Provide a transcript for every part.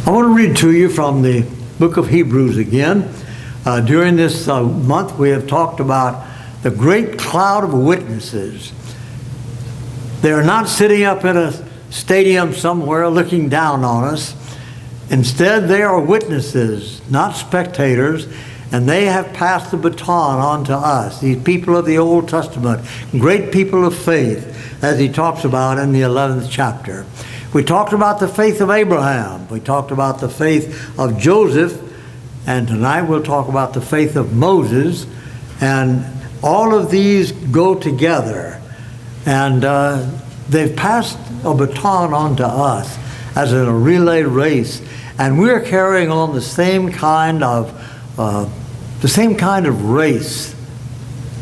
I want to read to you from the book of Hebrews again. During this month, we have talked about the great cloud of witnesses. They are not sitting up in a stadium somewhere looking down on us. Instead, they are witnesses, not spectators, and they have passed the baton on to us, these people of the Old Testament, great people of faith, as he talks about in the 11th chapter. We talked about the faith of Abraham. We talked about the faith of Joseph. And tonight we'll talk about the faith of Moses. And all of these go together. And they've passed a baton on to us as in a relay race. And we're carrying on the same kind of race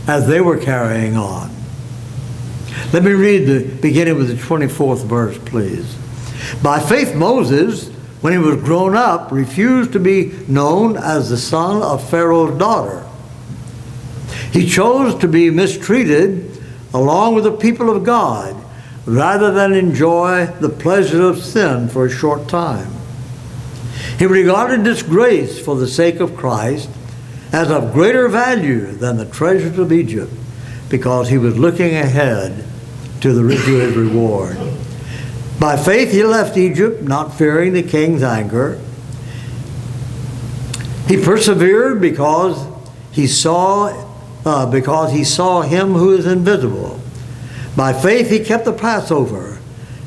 as they were carrying on. Let me read beginning with the 24th verse, please. By faith Moses, when he was grown up, refused to be known as the son of Pharaoh's daughter. He chose to be mistreated along with the people of God, rather than enjoy the pleasure of sin for a short time. He regarded disgrace for the sake of Christ as of greater value than the treasures of Egypt, because he was looking ahead to his reward. By faith he left Egypt, not fearing the king's anger. He persevered because he saw him who is invisible. By faith he kept the Passover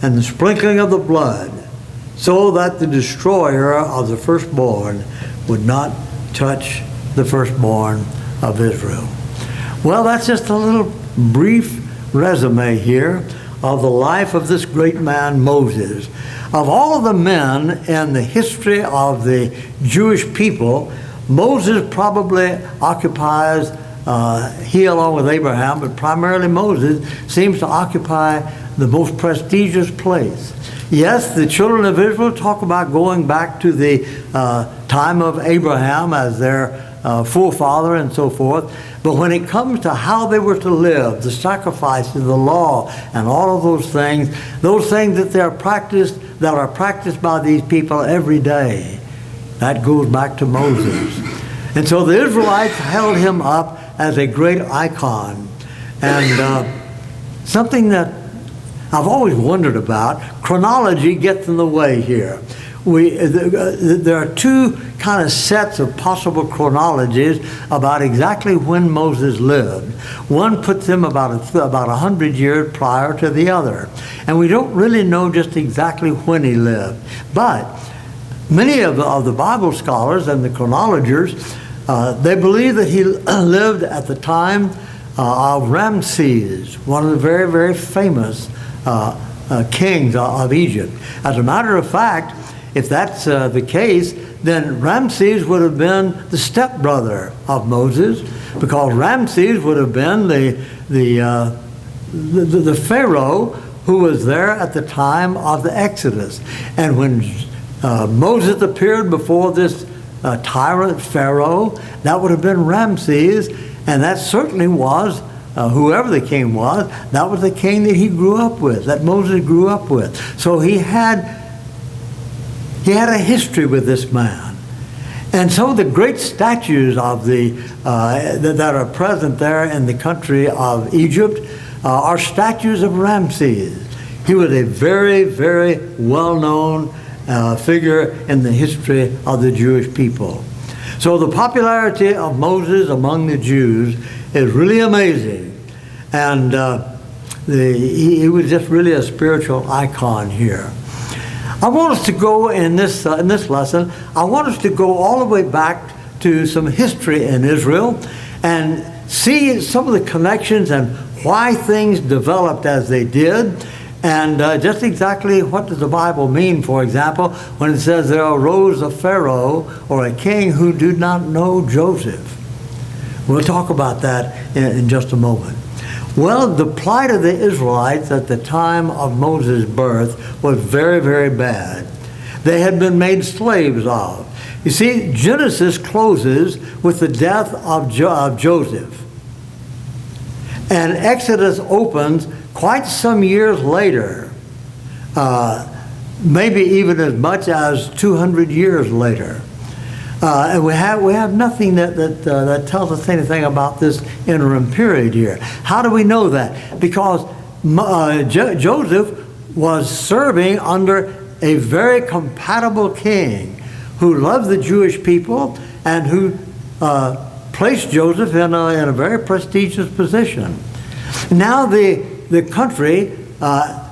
and the sprinkling of the blood, so that the destroyer of the firstborn would not touch the firstborn of Israel. Well, that's just a little brief resume here of the life of this great man, Moses. Of all of the men in the history of the Jewish people, Moses probably occupies, he along with Abraham, but primarily Moses, seems to occupy the most prestigious place. Yes, the children of Israel talk about going back to the time of Abraham as their forefather and so forth. But when it comes to how they were to live, the sacrifices, the law, and all of those things that are practiced by these people every day, that goes back to Moses. And so the Israelites held him up as a great icon. And something that I've always wondered about, chronology gets in the way here. There are two kind of sets of possible chronologies about exactly when Moses lived. One puts him about 100 years prior to the other. And we don't really know just exactly when he lived. But many of the Bible scholars and the chronologers, they believe that he lived at the time of Ramses, one of the very, very famous kings of Egypt. As a matter of fact, if that's the case, then Ramses would have been the stepbrother of Moses, because Ramses would have been the Pharaoh who was there at the time of the Exodus. And when Moses appeared before this tyrant Pharaoh, that would have been Ramses, and that certainly was whoever the king was, that was the king that he grew up with, that Moses grew up with. So he had a history with this man. And so the great statues of that are present there in the country of Egypt are statues of Ramses. He was a very, very well-known figure in the history of the Jewish people. So the popularity of Moses among the Jews is really amazing. And he was just really a spiritual icon here. I want us to go in this lesson, I want us to go all the way back to some history in Israel and see some of the connections and why things developed as they did, and just exactly what does the Bible mean, for example, when it says there arose a Pharaoh or a king who did not know Joseph. We'll talk about that in just a moment. Well, the plight of the Israelites at the time of Moses' birth was very, very bad. They had been made slaves of. You see, Genesis closes with the death of Joseph. And Exodus opens quite some years later maybe even as much as 200 years later. And we have nothing that tells us anything about this interim period here. How do we know that? Because Joseph was serving under a very compatible king who loved the Jewish people and who placed Joseph in a very prestigious position. Now the country,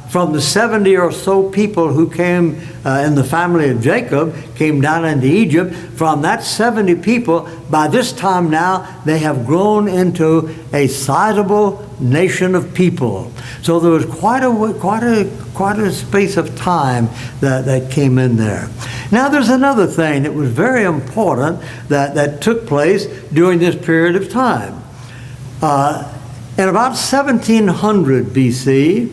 from the 70 or so people who came in the family of Jacob, came down into Egypt. From that 70 people, by this time now, they have grown into a sizable nation of people. So there was quite a space of time that came in there. Now there's another thing that was very important that took place during this period of time. In about 1700 BC,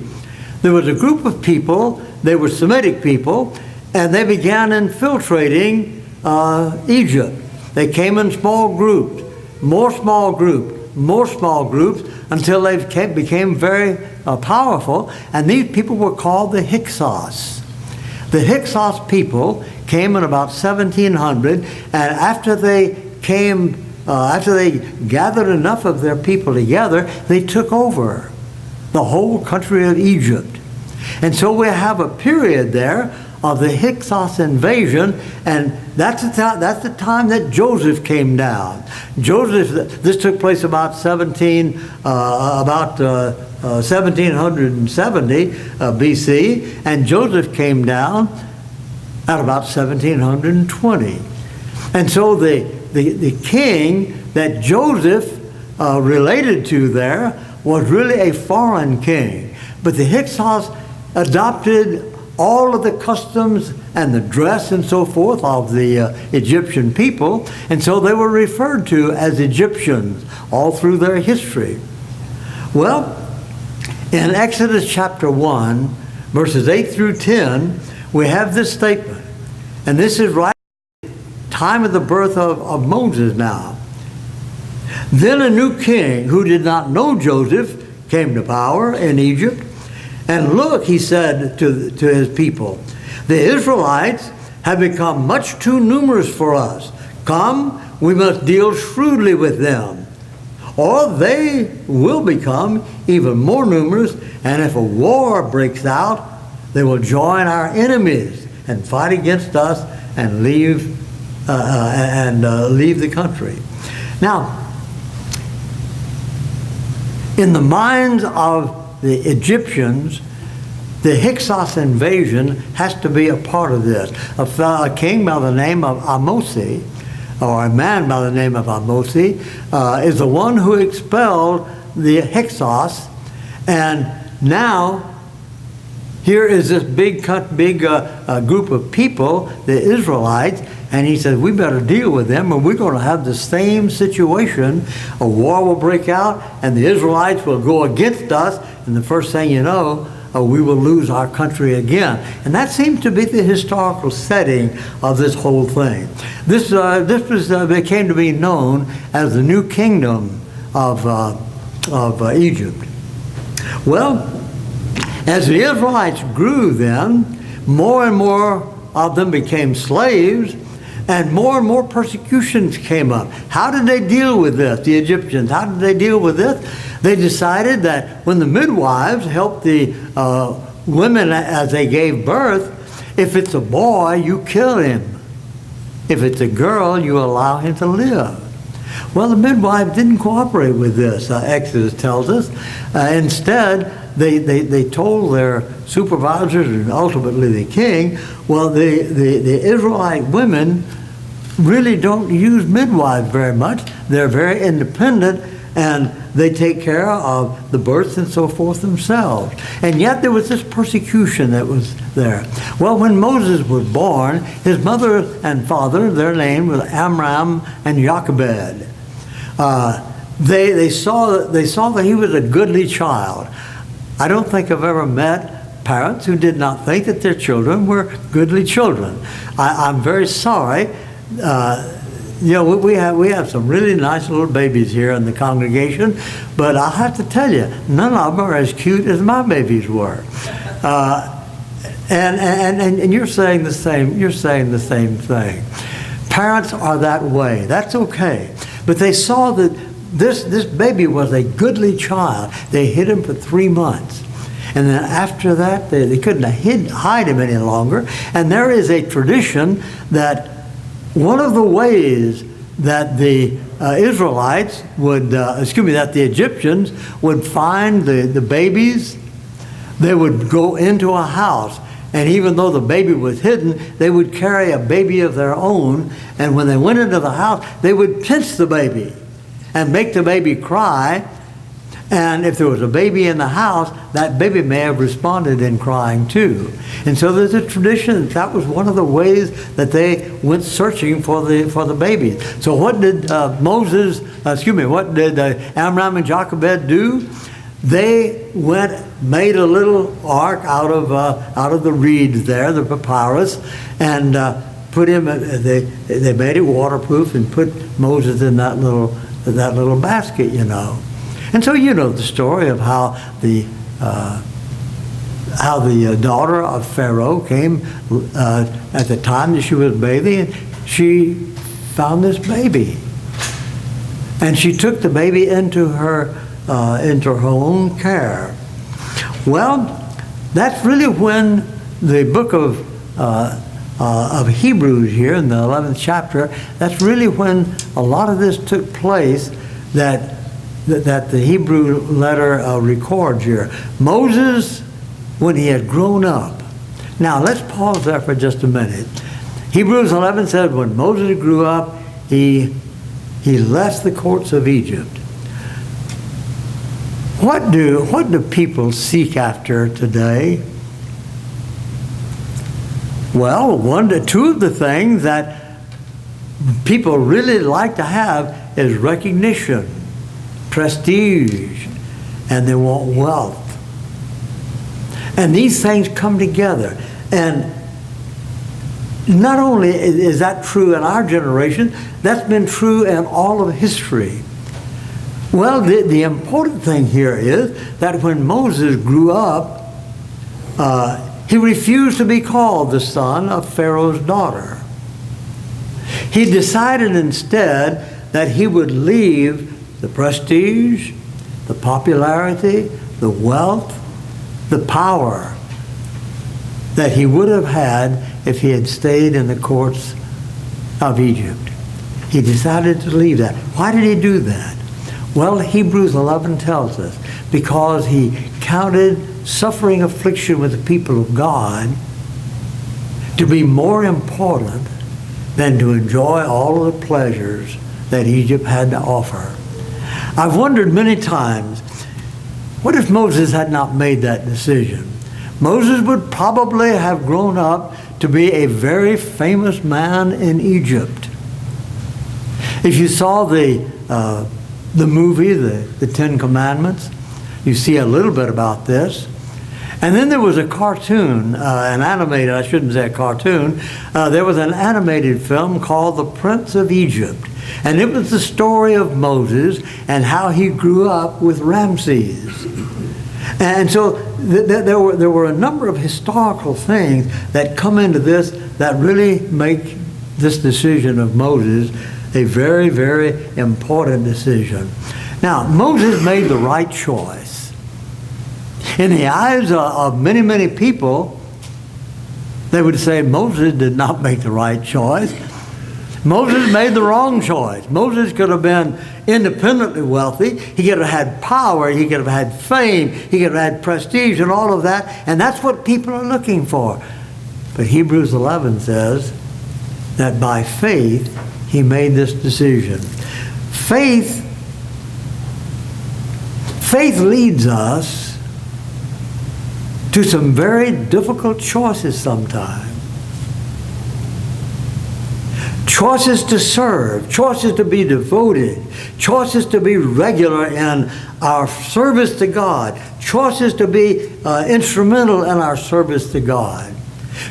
there was a group of people, they were Semitic people, and they began infiltrating Egypt. They came in small groups, more small groups, until they became very powerful, and these people were called the Hyksos. The Hyksos people came in about 1700, and after they gathered enough of their people together, they took over the whole country of Egypt. And so we have a period there of the Hyksos invasion, and that's the time that Joseph came down. This took place about 1770 BC, and Joseph came down at about 1720. And so the king that Joseph related to there was really a foreign king. But the Hyksos adopted all of the customs and the dress and so forth of the Egyptian people, and so they were referred to as Egyptians all through their history. Well, in Exodus chapter 1, verses 8 through 10, we have this statement, and this is right at the time of the birth of Moses now. Then a new king who did not know Joseph came to power in Egypt. And look, he said to his people, the Israelites have become much too numerous for us. Come, we must deal shrewdly with them, or they will become even more numerous, and if a war breaks out, they will join our enemies and fight against us and leave the country. Now, in the minds of the Egyptians, the Hyksos invasion has to be a part of this. A king by the name of Amosi, or a man by the name of Amosi, is the one who expelled the Hyksos, and now here is this big group of people, the Israelites, and he said, we better deal with them, or we're going to have the same situation. A war will break out, and the Israelites will go against us, and the first thing you know, we will lose our country again. And that seems to be the historical setting of this whole thing. This became to be known as the New Kingdom of Egypt. Well, as the Israelites grew then, more and more of them became slaves, and more persecutions came up. How did they deal with this, the Egyptians? How did they deal with this? They decided that when the midwives helped the women as they gave birth, if it's a boy, you kill him. If it's a girl, you allow him to live. Well, the midwives didn't cooperate with this, Exodus tells us. Instead, they told their supervisors and ultimately the king, well, the Israelite women really don't use midwives very much. They're very independent, and they take care of the births and so forth themselves. And yet there was this persecution that was there. Well, when Moses was born, his mother and father, their name was Amram and Jochebed. They saw that he was a goodly child. I don't think I've ever met parents who did not think that their children were goodly children. I'm very sorry. We have some really nice little babies here in the congregation, but I'll have to tell you, none of them are as cute as my babies were. And you're saying the same. You're saying the same thing. Parents are that way. That's okay. But they saw that this baby was a goodly child. They hid him for 3 months. And then after that, they couldn't hide him any longer. And there is a tradition that one of the ways that the Israelites would, that the Egyptians would find the babies, they would go into a house. And even though the baby was hidden, they would carry a baby of their own. And when they went into the house, they would pinch the baby and make the baby cry. And if there was a baby in the house, that baby may have responded in crying too. And so there's a tradition that was one of the ways that they went searching for the baby. So what did what did Amram and Jochebed do? They made a little ark out of the reeds there, the papyrus, and put him. They made it waterproof and put Moses in that little basket, you know. And so you know the story of how the daughter of Pharaoh came at the time that she was bathing, and she found this baby, and she took the baby into her own care. Well, that's really when the book of Hebrews here in the 11th chapter. That's really when a lot of this took place. That the Hebrew letter records here. Moses, when he had grown up. Now, let's pause there for just a minute. Hebrews 11 said when Moses grew up, he left the courts of Egypt. What do people seek after today? Well, two of the things that people really like to have is recognition, prestige, and they want wealth. And these things come together. And not only is that true in our generation, that's been true in all of history. Well, the important thing here is that when Moses grew up, he refused to be called the son of Pharaoh's daughter. He decided instead that he would leave the prestige, the popularity, the wealth, the power that he would have had if he had stayed in the courts of Egypt. He decided to leave that. Why did he do that? Well, Hebrews 11 tells us, because he counted suffering affliction with the people of God to be more important than to enjoy all of the pleasures that Egypt had to offer. I've wondered many times, what if Moses had not made that decision? Moses would probably have grown up to be a very famous man in Egypt. If you saw the movie, the Ten Commandments, you see a little bit about this. And then there was a cartoon, an animated, I shouldn't say a cartoon, there was an animated film called The Prince of Egypt. And it was the story of Moses and how he grew up with Ramses. And so there were a number of historical things that come into this that really make this decision of Moses a very, very important decision. Now, Moses made the right choice. In the eyes of many, many people, they would say Moses did not make the right choice. Moses made the wrong choice. Moses could have been independently wealthy. He could have had power. He could have had fame. He could have had prestige and all of that. And that's what people are looking for. But Hebrews 11 says that by faith, he made this decision. Faith leads us to some very difficult choices sometimes. Choices to serve, choices to be devoted, choices to be regular in our service to God, choices to be instrumental in our service to God.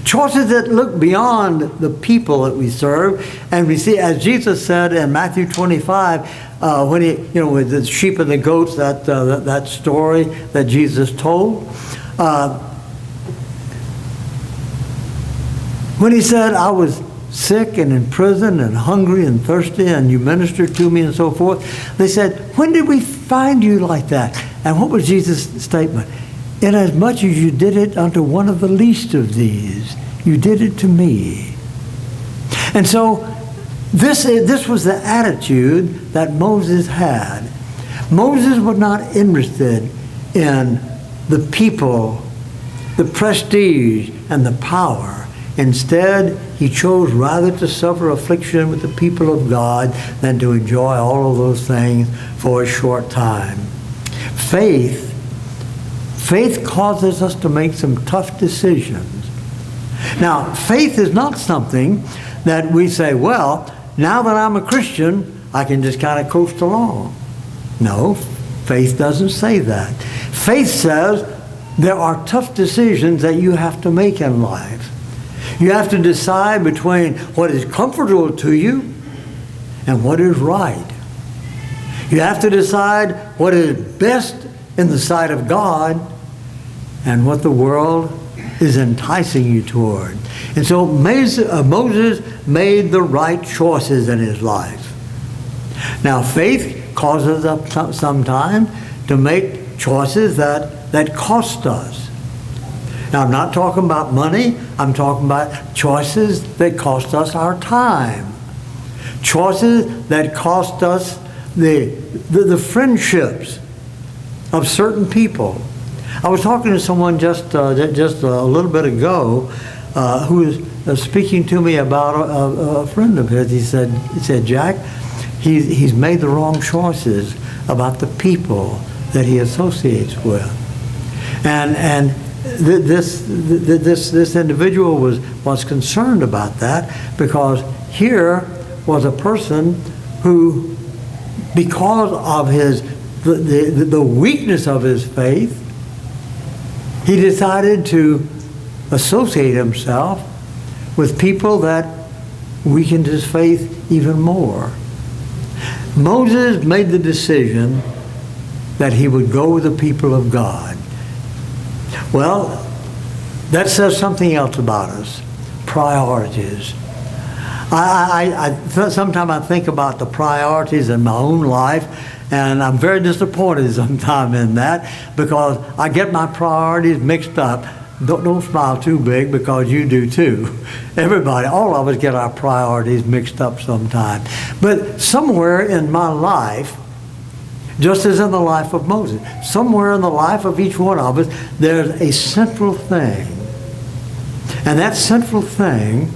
Choices that look beyond the people that we serve, and we see, as Jesus said in Matthew 25, when he, with the sheep and the goats, that story that Jesus told. When he said, I was sick and in prison and hungry and thirsty and you ministered to me and so forth, they said, when did we find you like that? And what was Jesus' statement? Inasmuch as you did it unto one of the least of these, you did it to me. And so this was the attitude that Moses had. Moses was not interested in the people, the prestige, and the power. Instead, he chose rather to suffer affliction with the people of God than to enjoy all of those things for a short time. Faith causes us to make some tough decisions. Now, faith is not something that we say, well, now that I'm a Christian, I can just kind of coast along. No, faith doesn't say that. Faith says there are tough decisions that you have to make in life. You have to decide between what is comfortable to you and what is right. You have to decide what is best in the sight of God and what the world is enticing you toward. And so Moses made the right choices in his life. Now, faith causes us sometimes to make choices that cost us. Now, I'm not talking about money. I'm talking about choices that cost us our time. Choices that cost us the friendships of certain people. I was talking to someone just a little bit ago who was speaking to me about a friend of his. He said, Jack, he's made the wrong choices about the people that he associates with. And this individual was concerned about that, because here was a person who, because of the weakness of his faith, he decided to associate himself with people that weakened his faith even more. Moses made the decision that he would go with the people of God. Well, that says something else about us. Priorities. Sometimes I think about the priorities in my own life, and I'm very disappointed sometimes in that, because I get my priorities mixed up. Don't smile too big, because you do too. Everybody, all of us get our priorities mixed up sometimes. But somewhere in my life, just as in the life of Moses, somewhere in the life of each one of us, there's a central thing. And that central thing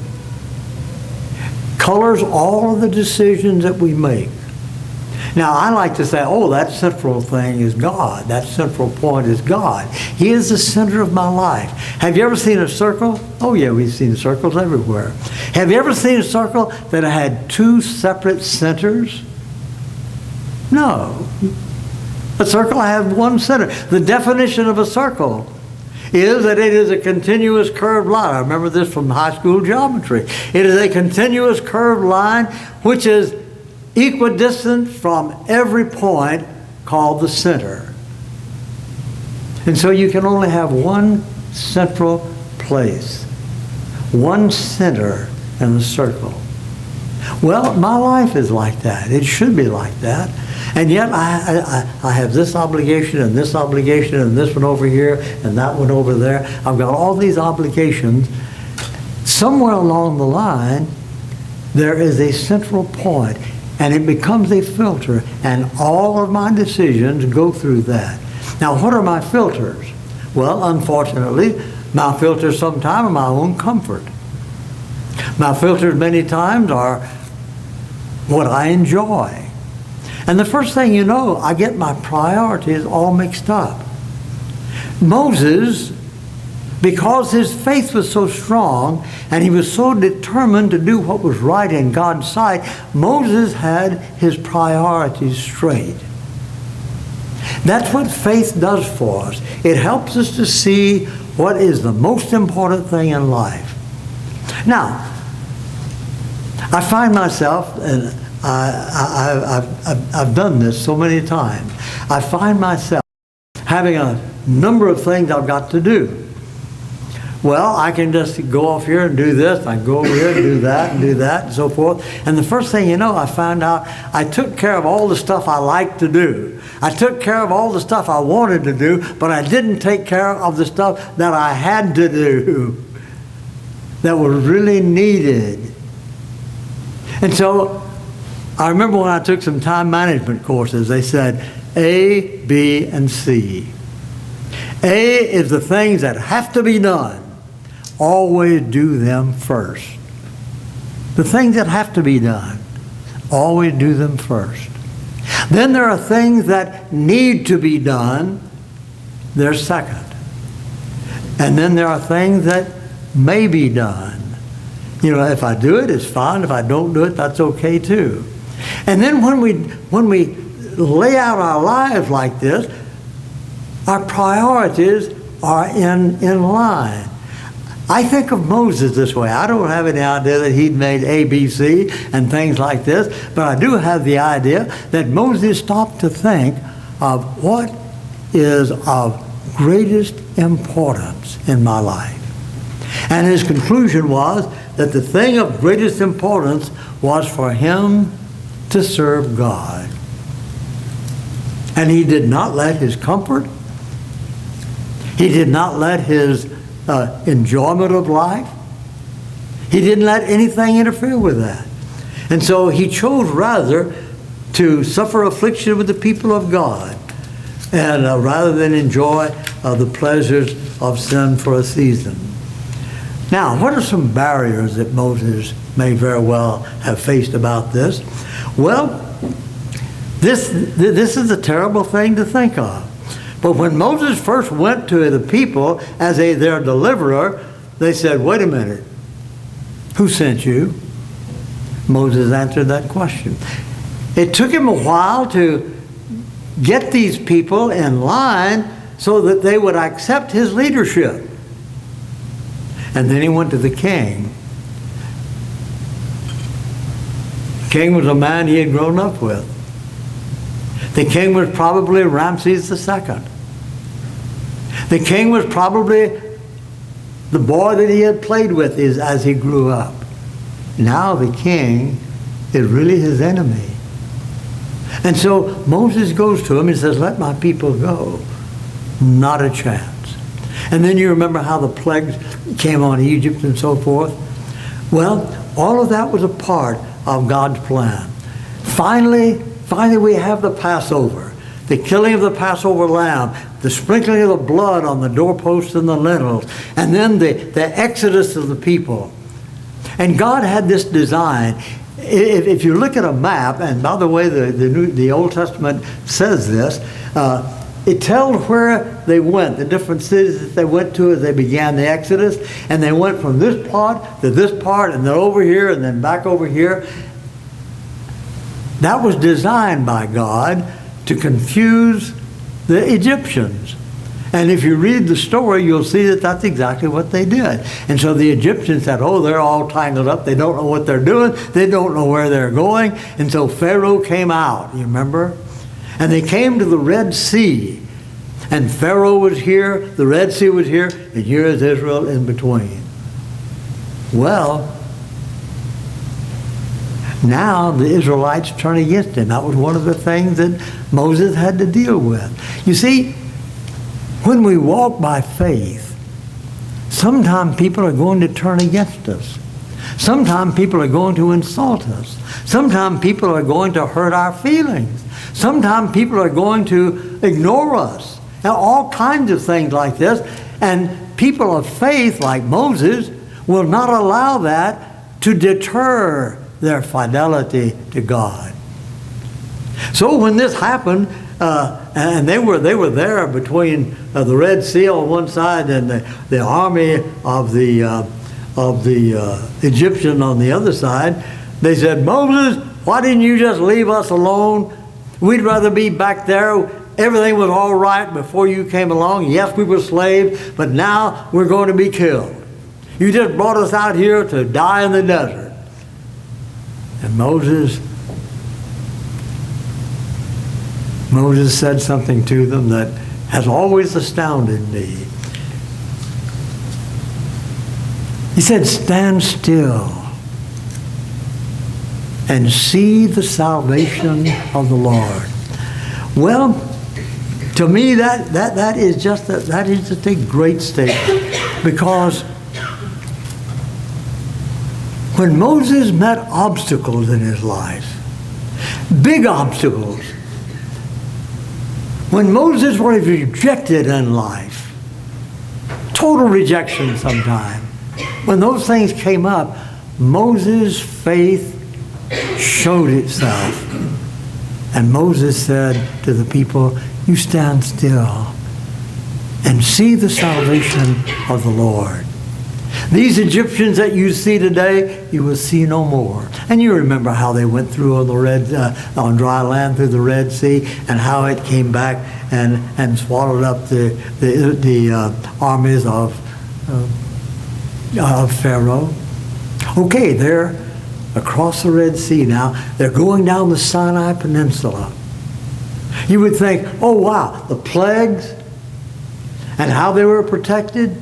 colors all of the decisions that we make. Now, I like to say, oh, that central thing is God. That central point is God. He is the center of my life. Have you ever seen a circle? Oh, yeah, we've seen circles everywhere. Have you ever seen a circle that had two separate centers? No. A circle has one center. The definition of a circle is that it is a continuous curved line. I remember this from high school geometry. It is a continuous curved line which is equidistant from every point called the center. And so you can only have one central place, one center in the circle. Well, my life is like that. It should be like that. And yet I have this obligation and this obligation and this one over here and that one over there. I've got all these obligations. Somewhere along the line, there is a central point, and it becomes a filter, and all of my decisions go through that. Now, what are my filters? Well, unfortunately, my filters sometimes are my own comfort. My filters many times are what I enjoy. And the first thing you know, I get my priorities all mixed up. Moses, because his faith was so strong and he was so determined to do what was right in God's sight, Moses had his priorities straight. That's what faith does for us. It helps us to see what is the most important thing in life. Now, I find myself, and I've done this so many times, I find myself having a number of things I've got to do. Well, I can just go off here and do this, I go over here and do that and so forth. And the first thing you know, I found out I took care of all the stuff I liked to do. I took care of all the stuff I wanted to do, but I didn't take care of the stuff that I had to do that was really needed. And so I remember when I took some time management courses, they said A, B, and C. A is the things that have to be done. Always do them first. The things that have to be done, always do them first. Then there are things that need to be done. They're second. And then there are things that may be done. You know, if I do it, it's fine. If I don't do it, that's okay too. And then when we lay out our lives like this, our priorities are in line. I think of Moses this way. I don't have any idea that he'd made A, B, C and things like this, but I do have the idea that Moses stopped to think of what is of greatest importance in my life. And his conclusion was that the thing of greatest importance was for him to serve God. And he did not let his comfort, he did not let his enjoyment of life, he didn't let anything interfere with that. And so he chose rather to suffer affliction with the people of God, and rather than enjoy the pleasures of sin for a season. Now, what are some barriers that Moses may very well have faced about this? Well, this is a terrible thing to think of. But when Moses first went to the people as their deliverer, they said, wait a minute, who sent you? Moses answered that question. It took him a while to get these people in line so that they would accept his leadership. And then he went to the king. The king was a man he had grown up with. The king was probably Ramses II. The king was probably the boy that he had played with as he grew up. Now the king is really his enemy. And so Moses goes to him and says, let my people go. Not a chance. And then you remember how the plagues came on Egypt and so forth. Well, all of that was a part of God's plan. Finally we have the Passover, the killing of the Passover lamb, the sprinkling of the blood on the doorposts and the lintels, and then the exodus of the people. And God had this design. If you look at a map, and by the way, the Old Testament says this, it tells where they went, the different cities that they went to as they began the Exodus, and they went from this part to this part, and then over here, and then back over here. That was designed by God to confuse the Egyptians. And if you read the story, you'll see that that's exactly what they did. And so the Egyptians said, oh, they're all tangled up. They don't know what they're doing. They don't know where they're going. And so Pharaoh came out, you remember? And they came to the Red Sea. And Pharaoh was here, the Red Sea was here, and here is Israel in between. Well, now the Israelites turn against him. That was one of the things that Moses had to deal with. You see, when we walk by faith, sometimes people are going to turn against us. Sometimes people are going to insult us. Sometimes people are going to hurt our feelings. Sometimes people are going to ignore us. And all kinds of things like this. And people of faith, like Moses, will not allow that to deter their fidelity to God. So when this happened, and they were there between the Red Sea on one side and the army of the Egyptian on the other side, they said, Moses, why didn't you just leave us alone? We'd rather be back there. Everything was all right before you came along. Yes, we were slaves, but now we're going to be killed. You just brought us out here to die in the desert. And Moses said something to them that has always astounded me. He said, stand still and see the salvation of the Lord. Well, to me, that is just a great statement, because when Moses met obstacles in his life, big obstacles, when Moses was rejected in life, total rejection sometimes, when those things came up, Moses' faith showed itself. And Moses said to the people, you stand still and see the salvation of the Lord. These Egyptians that you see today, you will see no more. And you remember how they went through on the on dry land through the Red Sea, and how it came back and swallowed up the armies of Pharaoh. Okay, they're across the Red Sea now. They're going down the Sinai Peninsula. You would think, oh wow, the plagues and how they were protected,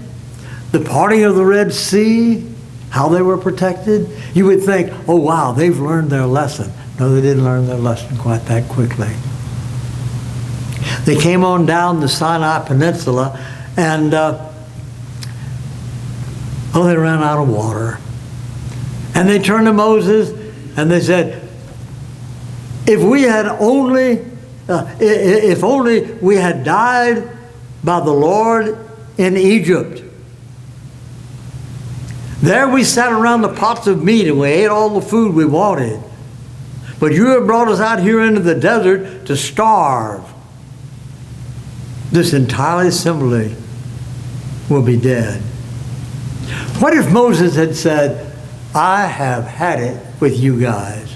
the parting of the Red Sea, how they were protected. You would think, oh wow, they've learned their lesson. No, they didn't learn their lesson quite that quickly. They came on down the Sinai Peninsula, and they ran out of water. And they turned to Moses and they said, if only we had died by the Lord in Egypt. There we sat around the pots of meat and we ate all the food we wanted. But you have brought us out here into the desert to starve. This entire assembly will be dead. What if Moses had said, I have had it with you guys.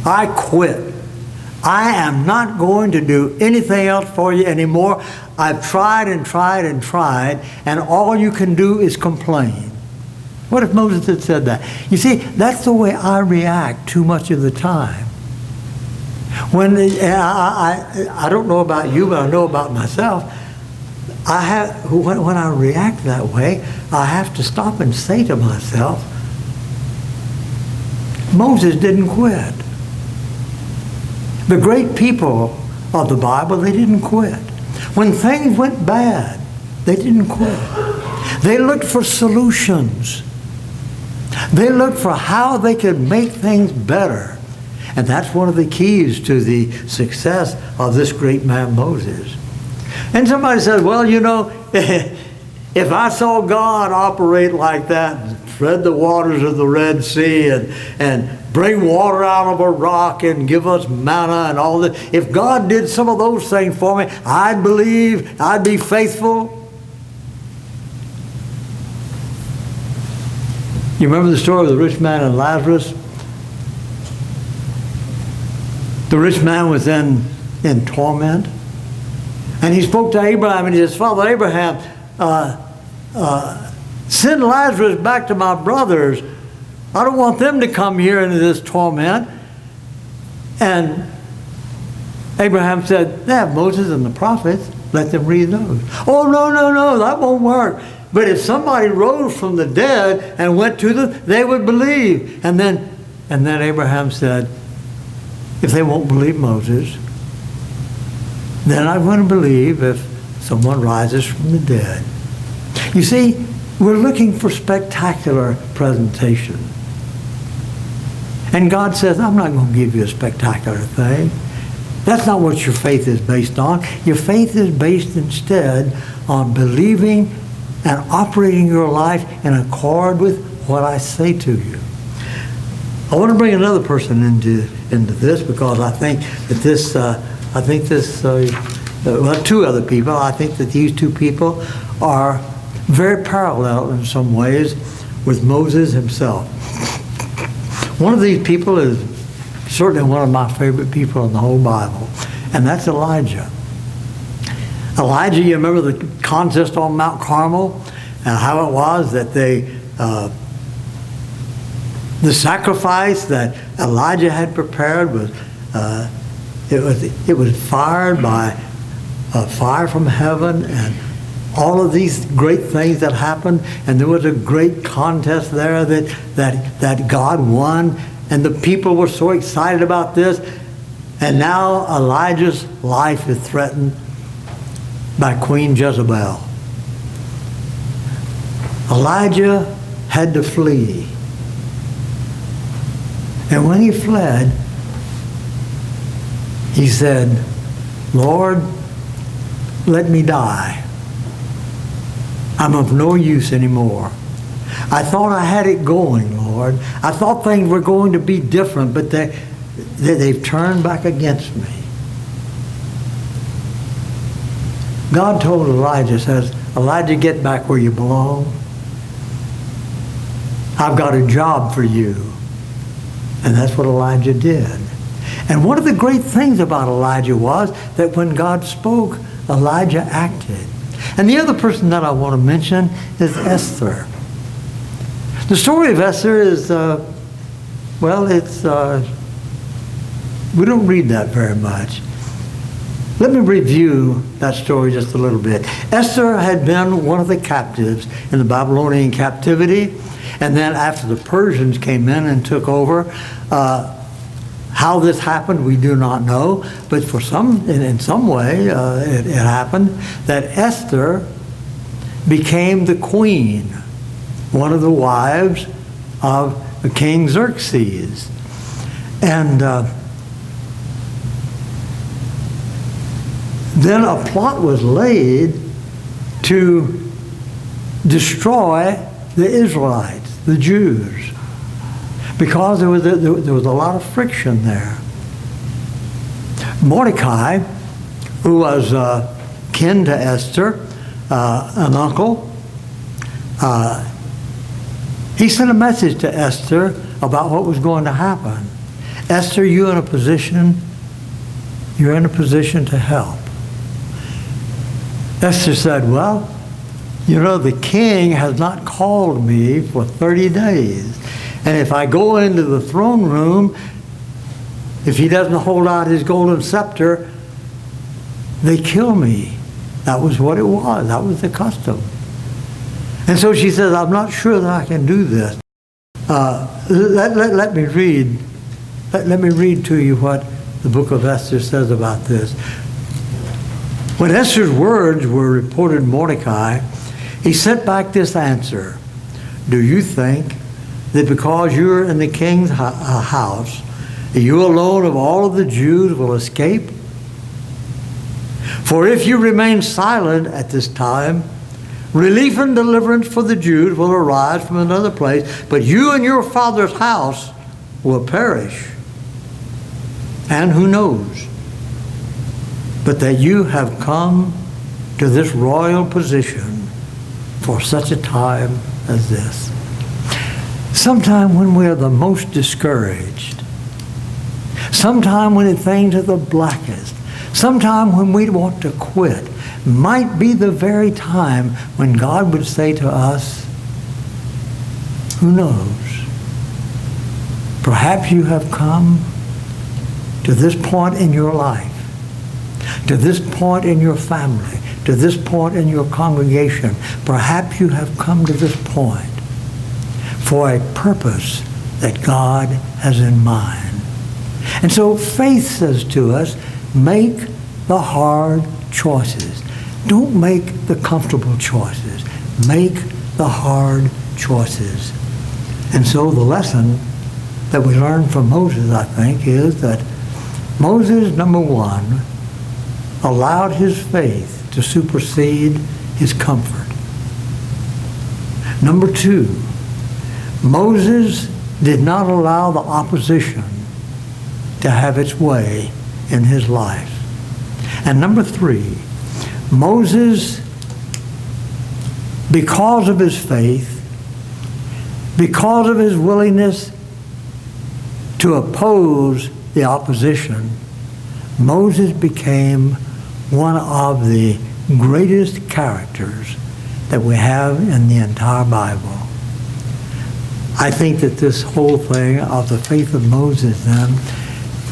I quit. I am not going to do anything else for you anymore. I've tried and tried and tried, and all you can do is complain. What if Moses had said that? You see, that's the way I react too much of the time. When I don't know about you, but I know about myself. When I react that way, I have to stop and say to myself, Moses didn't quit. The great people of the Bible, they didn't quit. When things went bad, they didn't quit. They looked for solutions. They looked for how they could make things better. And that's one of the keys to the success of this great man Moses. And somebody said, well, you know, if I saw God operate like that, spread the waters of the Red Sea and bring water out of a rock and give us manna and all that, if God did some of those things for me, I'd believe, I'd be faithful. You remember the story of the rich man and Lazarus? The rich man was in torment. And he spoke to Abraham and he says, Father Abraham, send Lazarus back to my brothers. I don't want them to come here into this torment. And Abraham said, they have Moses and the prophets. Let them read those. Oh, no, that won't work. But if somebody rose from the dead and went to them, they would believe. And then Abraham said, if they won't believe Moses, then I'm going to believe if someone rises from the dead. You see, we're looking for spectacular presentation. And God says, I'm not going to give you a spectacular thing. That's not what your faith is based on. Your faith is based instead on believing and operating your life in accord with what I say to you. I want to bring another person into this, because I think that well, two other people. I think that these two people are very parallel in some ways with Moses himself. One of these people is certainly one of my favorite people in the whole Bible, and that's Elijah. Elijah, you remember the contest on Mount Carmel, and how it was that the sacrifice that Elijah had prepared was it was fired by fire from heaven, and all of these great things that happened, and there was a great contest there that God won, and the people were so excited about this, and now Elijah's life is threatened by Queen Jezebel. Elijah had to flee. And when he fled, he said, Lord, let me die. I'm of no use anymore. I thought I had it going, Lord. I thought things were going to be different, but they've turned back against me. God told Elijah, says, Elijah, get back where you belong. I've got a job for you. And that's what Elijah did. And one of the great things about Elijah was that when God spoke, Elijah acted. And the other person that I want to mention is Esther. The story of Esther is, we don't read that very much. Let me review that story just a little bit. Esther had been one of the captives in the Babylonian captivity, and then after the Persians came in and took over, how this happened, we do not know, but in some way, it happened that Esther became the queen, one of the wives of the King Xerxes. And then a plot was laid to destroy the Israelites, the Jews, because there was a lot of friction there. Mordecai, who was kin to Esther, an uncle, he sent a message to Esther about what was going to happen. Esther, you're in a position to help. Esther said, well, the king has not called me for 30 days. And if I go into the throne room, if he doesn't hold out his golden scepter, they kill me. That was what it was. That was the custom. And so she says, I'm not sure that I can do this. Let me read to you what the book of Esther says about this. When Esther's words were reported to Mordecai, he sent back this answer. Do you think that because you're in the king's house, you alone of all of the Jews will escape? For if you remain silent at this time, relief and deliverance for the Jews will arise from another place, but you and your father's house will perish. And who knows but that you have come to this royal position for such a time as this. Sometime when we are the most discouraged, sometime when things are the blackest, sometime when we want to quit, might be the very time when God would say to us, who knows? Perhaps you have come to this point in your life, to this point in your family, to this point in your congregation. Perhaps you have come to this point for a purpose that God has in mind. And so faith says to us, make the hard choices. Don't make the comfortable choices. Make the hard choices. And so the lesson that we learn from Moses, I think, is that Moses, number one, allowed his faith to supersede his comfort. Number two, Moses did not allow the opposition to have its way in his life. And number three, Moses, because of his faith, because of his willingness to oppose the opposition, Moses became one of the greatest characters that we have in the entire Bible. I think that this whole thing of the faith of Moses then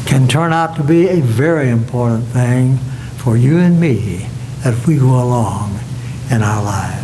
can turn out to be a very important thing for you and me as we go along in our lives.